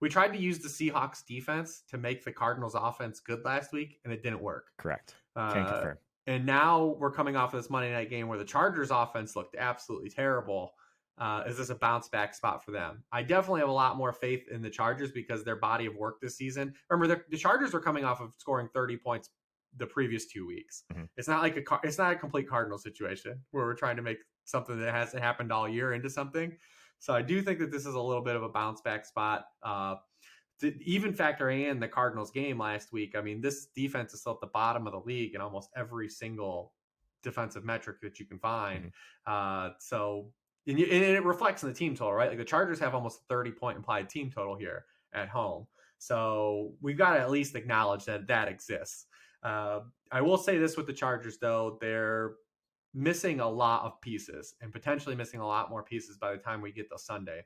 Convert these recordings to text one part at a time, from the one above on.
we tried to use the Seahawks defense to make the Cardinals offense good last week, and it didn't work. Correct. Can't confirm. And now we're coming off of this Monday night game where the Chargers offense looked absolutely terrible. Is this a bounce back spot for them? I definitely have a lot more faith in the Chargers because their body of work this season. Remember, the Chargers were coming off of scoring 30 points the previous 2 weeks. Mm-hmm. It's not a complete Cardinal situation where we're trying to make something that hasn't happened all year into something. So I do think that this is a little bit of a bounce back spot. Even factoring in the Cardinals game last week, I mean, this defense is still at the bottom of the league in almost every single defensive metric that you can find. Mm-hmm. And it reflects in the team total, right? Like the Chargers have almost a 30-point implied team total here at home. So we've got to at least acknowledge that exists. I will say this with the Chargers, though. They're missing a lot of pieces and potentially missing a lot more pieces by the time we get to Sunday.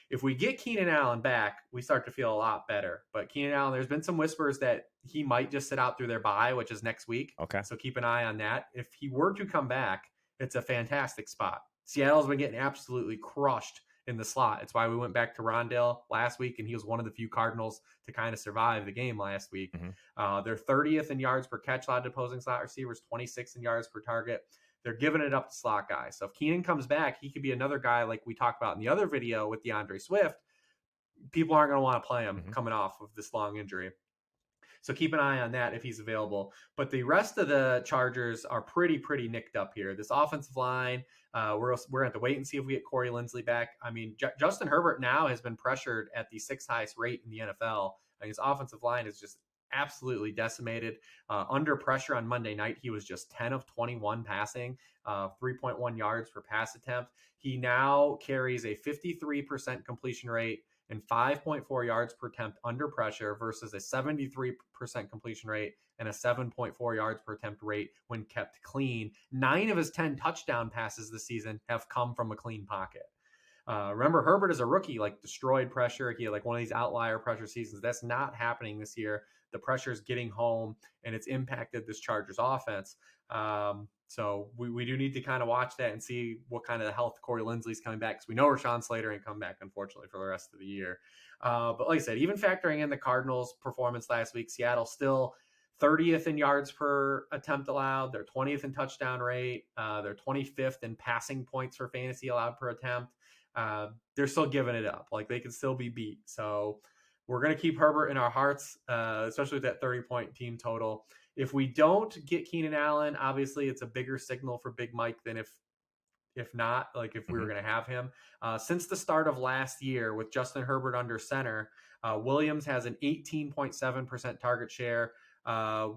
If we get Keenan Allen back, we start to feel a lot better. But Keenan Allen, there's been some whispers that he might just sit out through their bye, which is next week. Okay. So keep an eye on that. If he were to come back, it's a fantastic spot. Seattle's been getting absolutely crushed in the slot. It's why we went back to Rondale last week, and he was one of the few Cardinals to kind of survive the game last week. Mm-hmm. They're 30th in yards per catch allowed to opposing slot receivers, 26th in yards per target. They're giving it up to slot guys. So if Keenan comes back, he could be another guy like we talked about in the other video with DeAndre Swift. People aren't going to want to play him coming off of this long injury. So keep an eye on that if he's available. But the rest of the Chargers are pretty nicked up here. This offensive line, we're going to have to wait and see if we get Corey Linsley back. I mean, Justin Herbert now has been pressured at the 6th highest rate in the NFL. And his offensive line is just absolutely decimated. Under pressure on Monday night, he was just 10 of 21 passing, 3.1 yards per pass attempt. He now carries a 53% completion rate and 5.4 yards per attempt under pressure versus a 73% completion rate and a 7.4 yards per attempt rate when kept clean. 9 of his 10 touchdown passes this season have come from a clean pocket. Remember, Herbert is a rookie, like destroyed pressure. He had like one of these outlier pressure seasons. That's not happening this year. The pressure is getting home, and it's impacted this Chargers offense. So we do need to kind of watch that and see what kind of health Corey Linsley's coming back, because we know Rashawn Slater ain't come back, unfortunately, for the rest of the year. But like I said, even factoring in the Cardinals' performance last week, Seattle still 30th in yards per attempt allowed. They're 20th in touchdown rate. They're 25th in passing points for fantasy allowed per attempt. They're still giving it up. Like, they can still be beat. So we're going to keep Herbert in our hearts, especially with that 30-point team total. If we don't get Keenan Allen, obviously it's a bigger signal for Big Mike than if not, like if we were going to have him. Since the start of last year with Justin Herbert under center, Williams has an 18.7% target share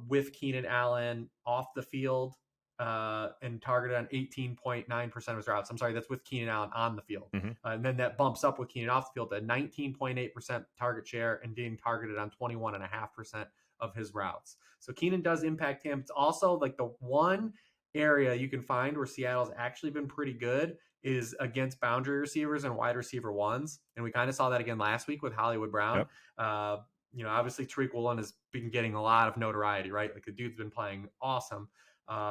with Keenan Allen off the field and targeted on 18.9% of his routes. I'm sorry, that's with Keenan Allen on the field. And then that bumps up with Keenan off the field to 19.8% target share and being targeted on 21.5% of his routes. So Keenan does impact him. It's also like the one area you can find where Seattle's actually been pretty good is against boundary receivers and wide receiver ones. And we kind of saw that again last week with Hollywood Brown. Yep. Obviously Tariq Woolen has been getting a lot of notoriety, right? Like the dude's been playing awesome.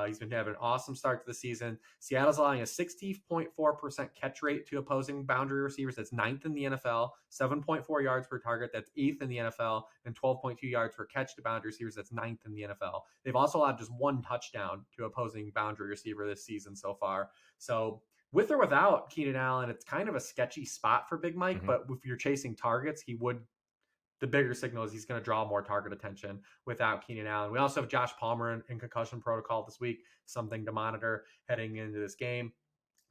He's been having an awesome start to the season. Seattle's allowing a 60.4% catch rate to opposing boundary receivers. That's 9th in the NFL, 7.4 yards per target. That's 8th in the NFL, and 12.2 yards per catch to boundary receivers. That's 9th in the NFL. They've also allowed just 1 touchdown to opposing boundary receiver this season so far. So with or without Keenan Allen, it's kind of a sketchy spot for Big Mike, but if you're chasing targets, the bigger signal is he's going to draw more target attention without Keenan Allen. We also have Josh Palmer in concussion protocol this week, something to monitor heading into this game.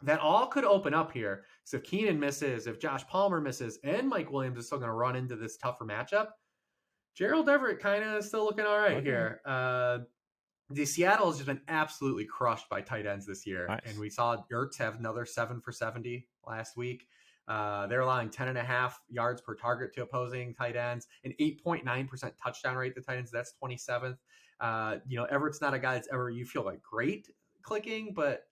That all could open up here. So if Keenan misses, if Josh Palmer misses, and Mike Williams is still going to run into this tougher matchup, Gerald Everett kind of still looking all right here. The Seattle has just been absolutely crushed by tight ends this year. Nice. And we saw Ertz have another 7 for 70 last week. They're allowing 10.5 yards per target to opposing tight ends, an 8.9% touchdown rate to tight ends. That's 27th. Everett's not a guy that's ever, you feel like great clicking, but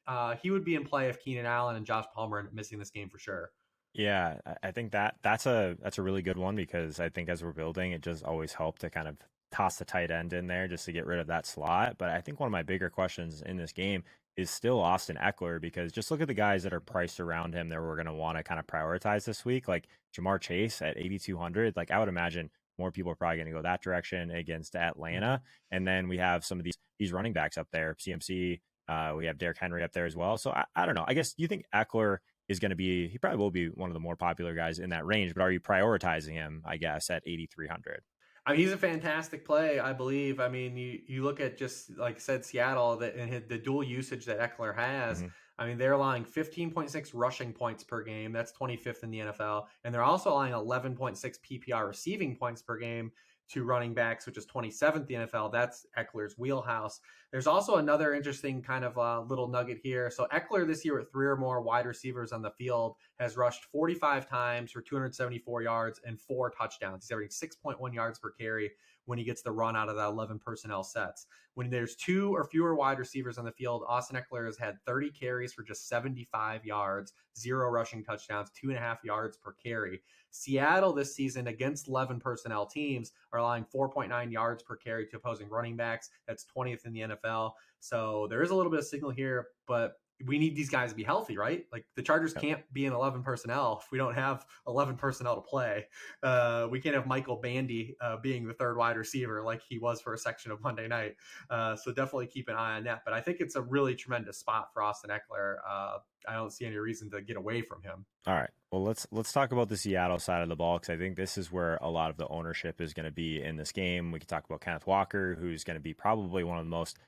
he would be in play if Keenan Allen and Josh Palmer are missing this game for sure. Yeah, I think that's a really good one, because I think as we're building, it just always help to kind of toss the tight end in there just to get rid of that slot. But I think one of my bigger questions in this game is still Austin Eckler, because just look at the guys that are priced around him that we're going to want to kind of prioritize this week, like Jamar Chase at 8,200. Like I would imagine more people are probably going to go that direction against Atlanta. And then we have some of these running backs up there, CMC. We have Derrick Henry up there as well. So I don't know. I guess you think Eckler is going to be, he probably will be one of the more popular guys in that range, but are you prioritizing him, I guess, at 8,300? I mean, he's a fantastic play, I believe. I mean, you look at just like I said, Seattle, and the dual usage that Eckler has. Mm-hmm. I mean, they're allowing 15.6 rushing points per game. That's 25th in the NFL. And they're also allowing 11.6 PPR receiving points per game to running backs, which is 27th in the NFL. That's Eckler's wheelhouse. There's also another interesting kind of little nugget here. So Eckler this year with 3 or more wide receivers on the field has rushed 45 times for 274 yards and 4 touchdowns. He's averaging 6.1 yards per carry when he gets the run out of the 11 personnel sets. When there's 2 or fewer wide receivers on the field, Austin Eckler has had 30 carries for just 75 yards, 0 rushing touchdowns, 2.5 yards per carry. Seattle this season against 11 personnel teams are allowing 4.9 yards per carry to opposing running backs. That's 20th in the NFL. So there is a little bit of signal here, but we need these guys to be healthy, right? Like the Chargers can't be in 11 personnel if we don't have 11 personnel to play. We can't have Michael Bandy being the third wide receiver like he was for a section of Monday night. So definitely keep an eye on that. But I think it's a really tremendous spot for Austin Eckler. I don't see any reason to get away from him. All right. Well, let's talk about the Seattle side of the ball, because I think this is where a lot of the ownership is going to be in this game. We could talk about Kenneth Walker, who's going to be probably one of the most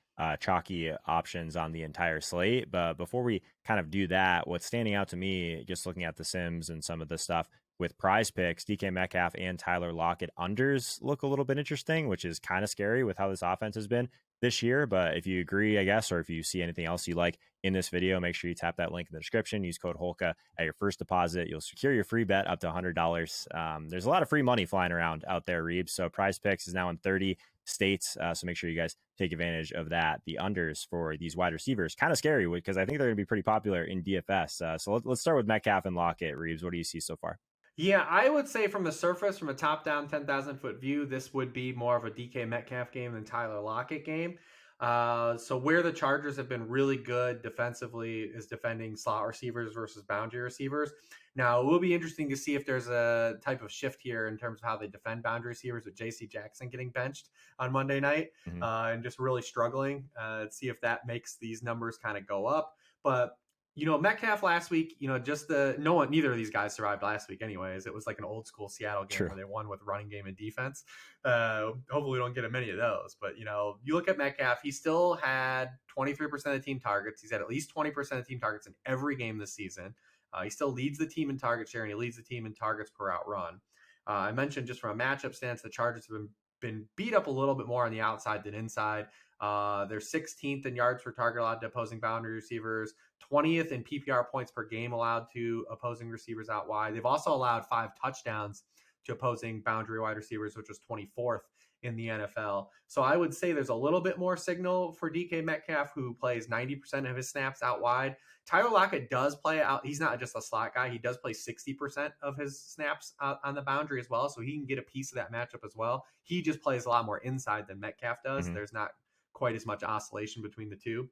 chalky options on the entire slate. But before we kind of do that, what's standing out to me, just looking at the Sims and some of the stuff with PrizePicks, DK Metcalf and Tyler Lockett unders look a little bit interesting, which is kind of scary with how this offense has been this year. But if you agree, I guess, or if you see anything else you like in this video, make sure you tap that link in the description. Use code HOLKA at your first deposit. You'll secure your free bet up to $100. There's a lot of free money flying around out there, Reeves. So PrizePicks is now in 30 states. So make sure you guys take advantage of that. The unders for these wide receivers, kind of scary because I think they're going to be pretty popular in DFS. So let's start with Metcalf and Lockett. Reeves, what do you see so far? Yeah, I would say from the surface, from a top-down 10,000-foot view, this would be more of a DK Metcalf game than Tyler Lockett game. So where the Chargers have been really good defensively is defending slot receivers versus boundary receivers. Now, it will be interesting to see if there's a type of shift here in terms of how they defend boundary receivers, with J.C. Jackson getting benched on Monday night and just really struggling. See if that makes these numbers kind of go up. But Metcalf last week, neither of these guys survived last week anyways. It was like an old school Seattle game where they won with running game and defense. Hopefully we don't get many of those. But, you look at Metcalf, he still had 23% of the team targets. He's had at least 20% of the team targets in every game this season. He still leads the team in target share, and he leads the team in targets per out run. I mentioned just from a matchup stance, the Chargers have been beat up a little bit more on the outside than inside. They're 16th in yards per target allowed to opposing boundary receivers, 20th in PPR points per game allowed to opposing receivers out wide. They've also allowed 5 touchdowns to opposing boundary wide receivers, which was 24th in the NFL. So I would say there's a little bit more signal for DK Metcalf, who plays 90% of his snaps out wide. Tyler Lockett does play out. He's not just a slot guy. He does play 60% of his snaps on the boundary as well. So he can get a piece of that matchup as well. He just plays a lot more inside than Metcalf does. There's not quite as much oscillation between the two.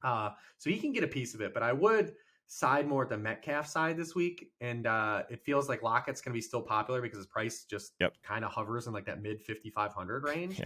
So he can get a piece of it, but I would side more at the Metcalf side this week. And it feels like Lockett's going to be still popular because his price just kind of hovers in like that mid 5,500 range.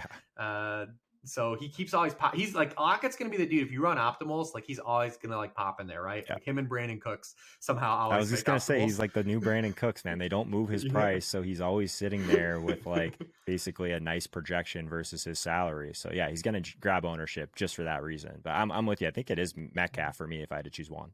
So he keeps always he's like, Lockett's going to be the dude. If you run optimals, like he's always going to like pop in there, right? Like him and Brandon Cooks somehow always. I was just going to say, he's like the new Brandon Cooks, man. They don't move his price. So he's always sitting there with like basically a nice projection versus his salary. So yeah, he's going to grab ownership just for that reason. But I'm with you. I think it is Metcalf for me if I had to choose one.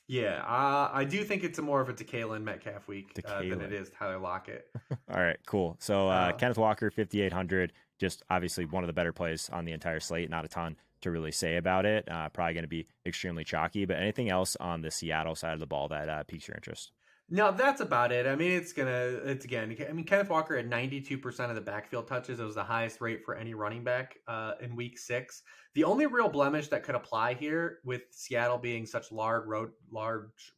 Yeah, I do think it's more of a Kalen Metcalf week than it is Tyler Lockett. All right, cool. So Kenneth Walker, 5,800. Just obviously one of the better plays on the entire slate. Not a ton to really say about it. Probably going to be extremely chalky. But anything else on the Seattle side of the ball that piques your interest? No, that's about it. I mean, Kenneth Walker had 92% of the backfield touches. It was the highest rate for any running back in week 6. The only real blemish that could apply here with Seattle being such large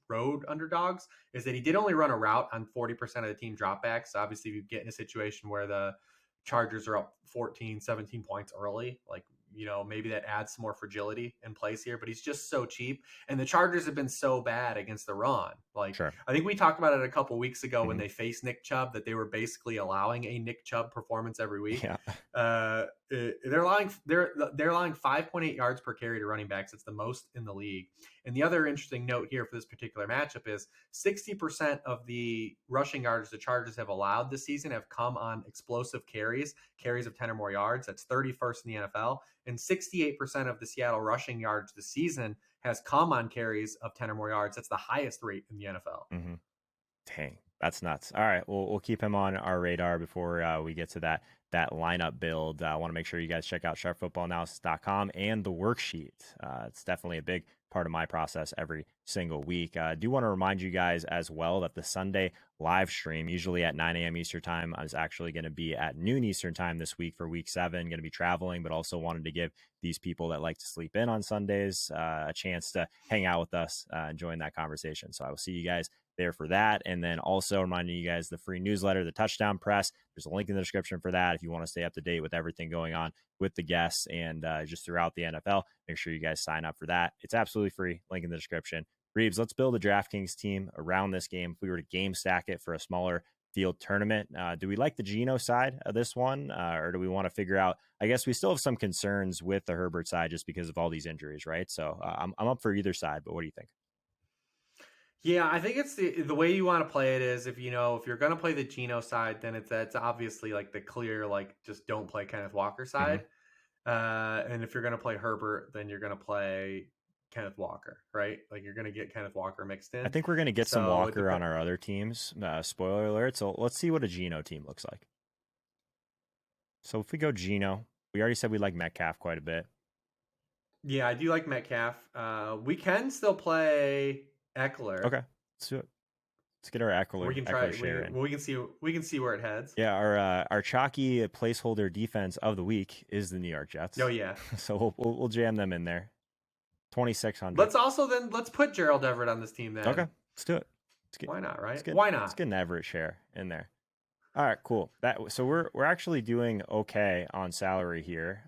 road underdogs is that he did only run a route on 40% of the team dropbacks. So obviously, if you get in a situation where the Chargers are up 14, 17 points early, like maybe that adds some more fragility in place here, but he's just so cheap. And the Chargers have been so bad against the run. Like, Sure. I think we talked about it a couple weeks ago when Mhm. they faced Nick Chubb, that they were basically allowing a Nick Chubb performance every week. Yeah. They're allowing 5.8 yards per carry to running backs. It's the most in the league. And the other interesting note here for this particular matchup is 60% of the rushing yards the Chargers have allowed this season have come on explosive carries of 10 or more yards. That's 31st in the NFL. And 68% of the Seattle rushing yards this season has come on carries of 10 or more yards. That's the highest rate in the NFL. Mm-hmm. Dang, that's nuts. All right, we'll keep him on our radar before we get to that lineup build. I want to make sure you guys check out sharpfootballanalysis.com and the worksheet. It's definitely a big part of my process every single week. I do want to remind you guys as well that the Sunday live stream, usually at 9 a.m. Eastern time, is actually going to be at noon Eastern time this week for week 7. Going to be traveling, but also wanted to give these people that like to sleep in on Sundays a chance to hang out with us and join that conversation. So I will see you guys there for that. And then also reminding you guys the free newsletter, the Touchdown Press. There's a link in the description for that if you want to stay up to date with everything going on with the guests and just throughout the NFL. Make sure you guys sign up for that. It's absolutely free. Link in the description. Reeves, let's build a DraftKings team around this game. If we were to game stack it for a smaller field tournament, do we like the Geno side of this one, or do we want to figure out? I guess we still have some concerns with the Herbert side just because of all these injuries, right? So I'm up for either side, but what do you think? Yeah, I think it's the way you want to play it is if you're going to play the Geno side, then that's obviously like the clear, like, just don't play Kenneth Walker side. And if you're going to play Herbert, then you're going to play Kenneth Walker, right? Like, you're going to get Kenneth Walker mixed in. I think we're going to get some Walker on our other teams. Spoiler alert. So let's see what a Geno team looks like. So if we go Geno, we already said we like Metcalf quite a bit. Yeah, I do like Metcalf. We can still play Eckler. Okay, let's do it. Let's get our Eckler. We can try. We can see where it heads. Yeah, our chalky placeholder defense of the week is the New York Jets. Oh yeah. So we'll jam them in there. 2,600. Let's put Gerald Everett on this team then. Okay, let's do it. Why not? Right? Why not? Let's get an Everett share in there. All right, cool. So we're actually doing okay on salary here,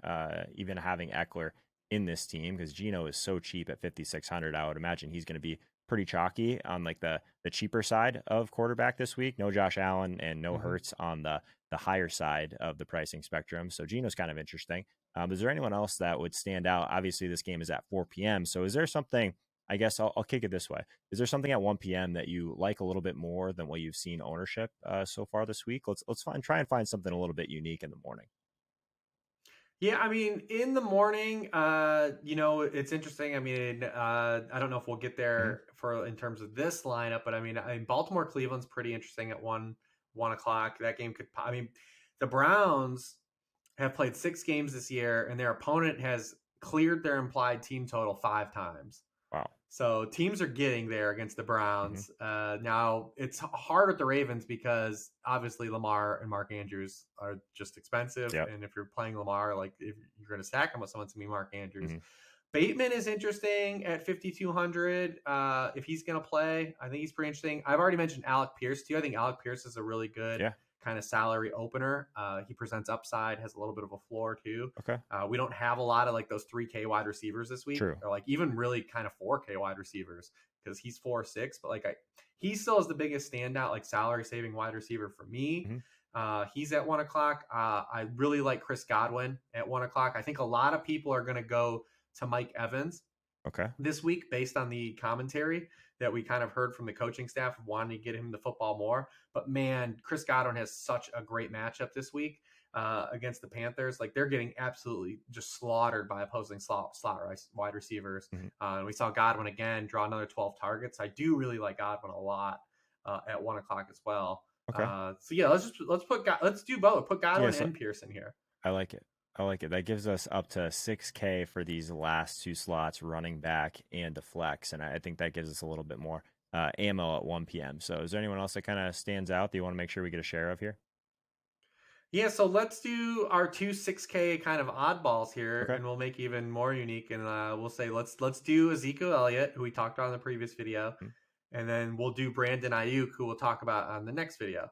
even having Eckler in this team because Geno is so cheap at 5,600. I would imagine he's going to be pretty chalky on like the cheaper side of quarterback this week. No Josh Allen and no Hurts on the higher side of the pricing spectrum. So Geno's kind of interesting. Is there anyone else that would stand out? Obviously, this game is at 4 p.m. So is there something? I guess I'll kick it this way. Is there something at 1 p.m. that you like a little bit more than what you've seen ownership so far this week? Let's try and find something a little bit unique in the morning. Yeah, I mean, in the morning, it's interesting. I mean, I don't know if we'll get there in terms of this lineup, but I mean, Baltimore Cleveland's pretty interesting at 1 o'clock. That game could. I mean, the Browns have played 6 games this year, and their opponent has cleared their implied team total 5 times. Wow. So teams are getting there against the Browns. Now it's hard with the Ravens because obviously Lamar and Mark Andrews are just expensive. Yep. And if you're playing Lamar, like if you're going to stack him with someone, it's going to be Mark Andrews. Bateman is interesting at 5,200. If he's going to play, I think he's pretty interesting. I've already mentioned Alec Pierce too. I think Alec Pierce is a really good kind of salary opener. He presents upside, has a little bit of a floor too. Okay. We don't have a lot of like those 3K wide receivers this week, or like even really kind of 4K wide receivers because he's 4.6. But like he still is the biggest standout, like salary saving wide receiver for me. He's at 1 o'clock. I really like Chris Godwin at 1 o'clock. I think a lot of people are going to go to Mike Evans this week based on the commentary that we kind of heard from the coaching staff of wanting to get him the football more. But man, Chris Godwin has such a great matchup this week against the Panthers. Like they're getting absolutely just slaughtered by opposing slot wide receivers. And we saw Godwin again draw another 12 targets. I do really like Godwin a lot at 1 o'clock as well. So yeah, let's do both. Put Godwin and Pierce in here. I like it. That gives us up to 6K for these last 2 slots, running back and the flex. And I think that gives us a little bit more ammo at 1 p.m. So is there anyone else that kind of stands out that you want to make sure we get a share of here? Yeah, so let's do our 2 6K kind of oddballs here, and we'll make it even more unique. And we'll say let's do Ezekiel Elliott, who we talked about in the previous video, and then we'll do Brandon Ayuk, who we'll talk about on the next video.